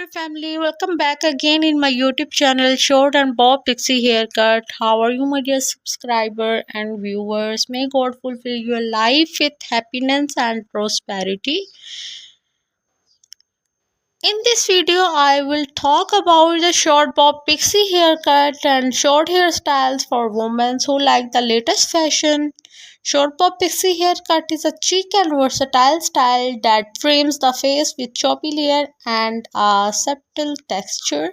my family, welcome back again in my YouTube channel Short and Bob Pixie Haircut. How are you, my dear subscriber and viewers? May God fulfill your life with happiness and prosperity. In this video, I will talk about the short bob pixie haircut and short hairstyles for women who like the latest fashion. Short bob pixie haircut is a chic and versatile style that frames the face with choppy hair and a subtle texture,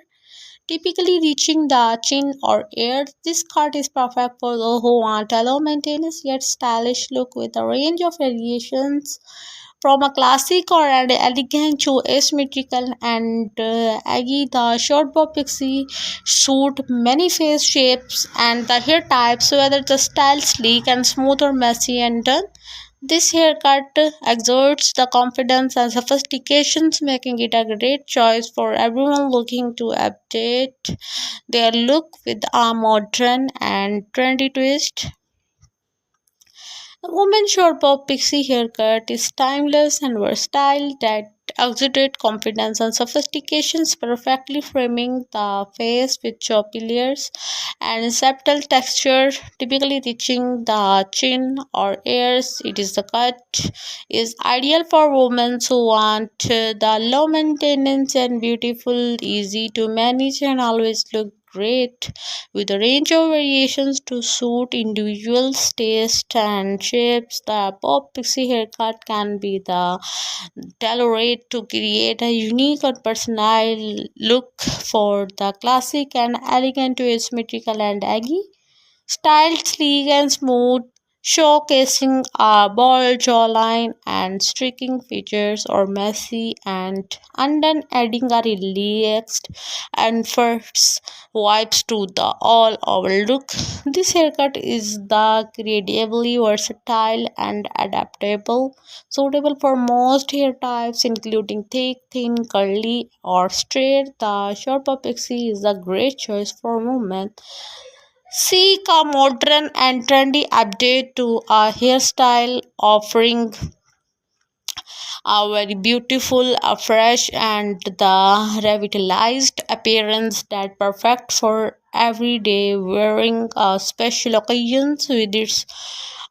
typically reaching the chin or ears. This cut is perfect for those who want a low maintenance yet stylish look with a range of variations from a classic or an elegant to asymmetrical and aggy. The short bob pixie suit many face shapes and the hair types, whether the style sleek and smooth or messy and done. This haircut exerts the confidence and sophistications, making it a great choice for everyone looking to update their look with a modern and trendy twist. The woman's short bob pixie haircut is timeless and versatile that exuded confidence and sophistications, perfectly framing the face with choppy layers and subtle texture, typically reaching the chin or ears. It is the cut is ideal for women who want the low maintenance and beautiful, easy to manage, and always look great, with a range of variations to suit individuals' taste and shapes. The pop pixie haircut can be the tailored to create a unique or personal look for the classic and elegant to asymmetrical and aggy. Styled sleek and smooth, showcasing a bold jawline and streaking features, or messy and undone, adding a relaxed and fresh vibes to the all-over look. This haircut is the incredibly versatile and adaptable, suitable for most hair types, including thick, thin, curly, or straight. The short bob pixie is a great choice for women seek a modern and trendy update to a hairstyle, offering a very beautiful, fresh, and the revitalized appearance that perfect for everyday wearing, special occasions. With its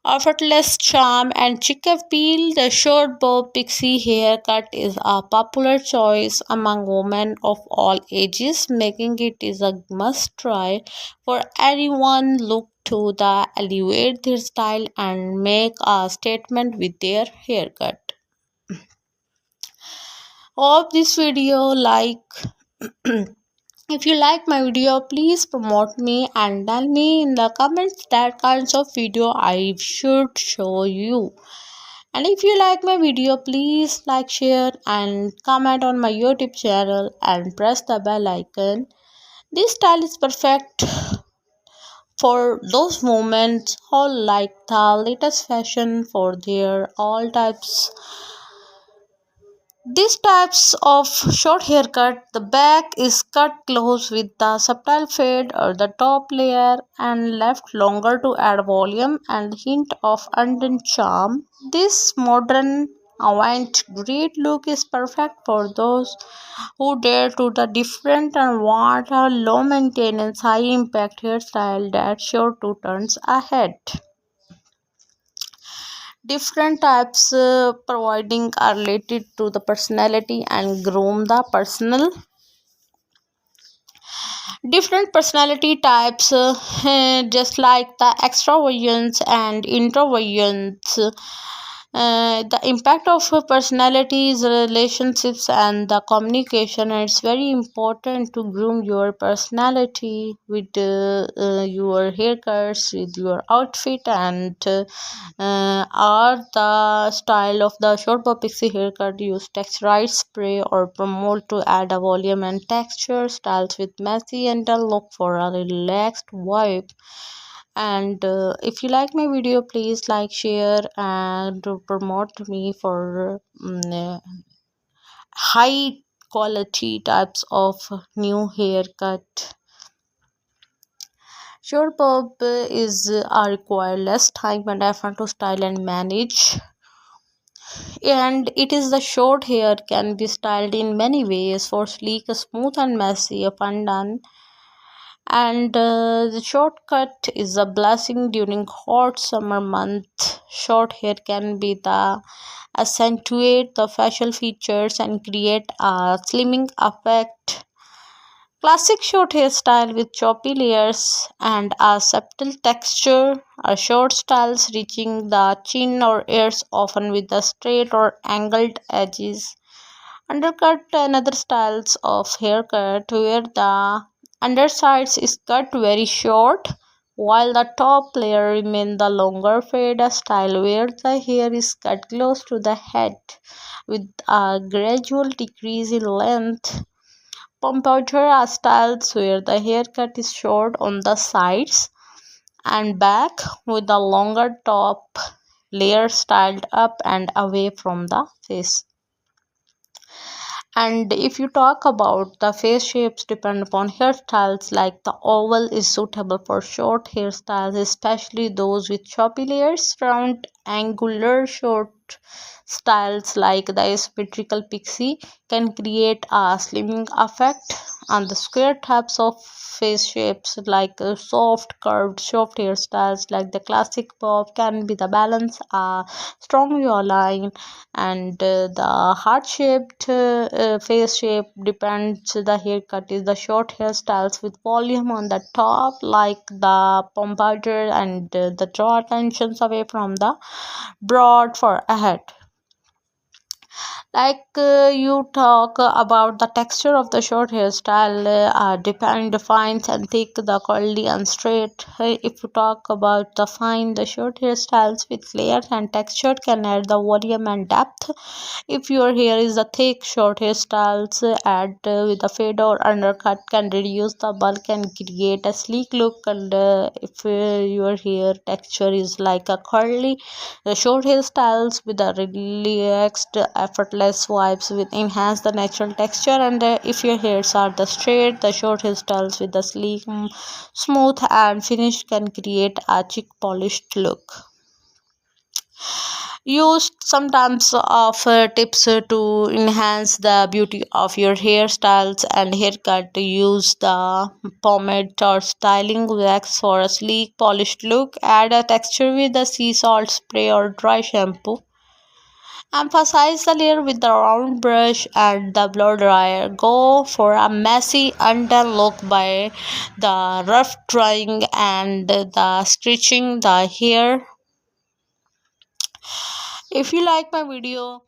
effortless charm and chic appeal, the short bob pixie haircut is a popular choice among women of all ages, making it is a must try for anyone look to the elevate their style and make a statement with their haircut. Hope this video like if you like my video, please promote me and tell me in the comments that kinds of video I should show you. And if you like my video, please like, share and comment on my YouTube channel and press the bell icon. This style is perfect for those moments who like the latest fashion for their all types. These types of short haircut, the back is cut close with the subtle fade or the top layer and left longer to add volume and hint of undone charm. This modern avant-garde look is perfect for those who dare to the different and want a low maintenance, high impact hairstyle that's sure to turns ahead. Different types providing are related to the personality and groom the personal. Different personality types, just like the extroversions and introversions, the impact of personalities, relationships, and the communication. It's very important to groom your personality with your haircuts, with your outfit, and are the style of the short bob pixie haircut. Use texturized spray or promote to add a volume and texture. Styles with messy and a look for a relaxed vibe. And if you like my video, please like, share and promote me for high quality types of new haircut. Short bob is require less time and effort to style and manage. And it is the short hair can be styled in many ways for sleek, smooth, and messy, up and down. And the shortcut is a blessing during hot summer month. Short hair can be the accentuate the facial features and create a slimming effect. Classic short hairstyle with choppy layers and a subtle texture. A short styles reaching the chin or ears, often with the straight or angled edges. Undercut another styles of haircut where the undersides is cut very short while the top layer remain the longer fade style where the hair is cut close to the head with a gradual decrease in length. Pompadour styles where the haircut is short on the sides and back with the longer top layer styled up and away from the face. And if you talk about the face shapes depend upon hairstyles, like the oval is suitable for short hairstyles, especially those with choppy layers. Round angular short styles like the symmetrical pixie can create a slimming effect. On the square types of face shapes like soft curved soft hairstyles like the classic bob can be the balance a strong jawline. And the heart shaped face shape depends the haircut is the short hairstyles with volume on the top like the pompadour and the draw attentions away from the broad for ahead. You talk about the texture of the short hairstyle depend fines and thick the curly and straight. If you talk about the fine the short hairstyles with layers and texture can add the volume and depth. If your hair is a thick short hairstyles add with a fade or undercut can reduce the bulk and create a sleek look. And if your hair texture is like a curly the short hairstyles with a relaxed, effortless vibes will enhance the natural texture. And if your hairs are the straight, the short hairstyles with the sleek, smooth, and finish can create a chic, polished look. Use sometimes of tips to enhance the beauty of your hairstyles and haircut. Use the pomade or styling wax for a sleek polished look. Add a texture with the sea salt spray or dry shampoo. Emphasize the layer with the round brush and the blow dryer. Go for a messy undone look by the rough drying and the stretching the hair. If you like my video,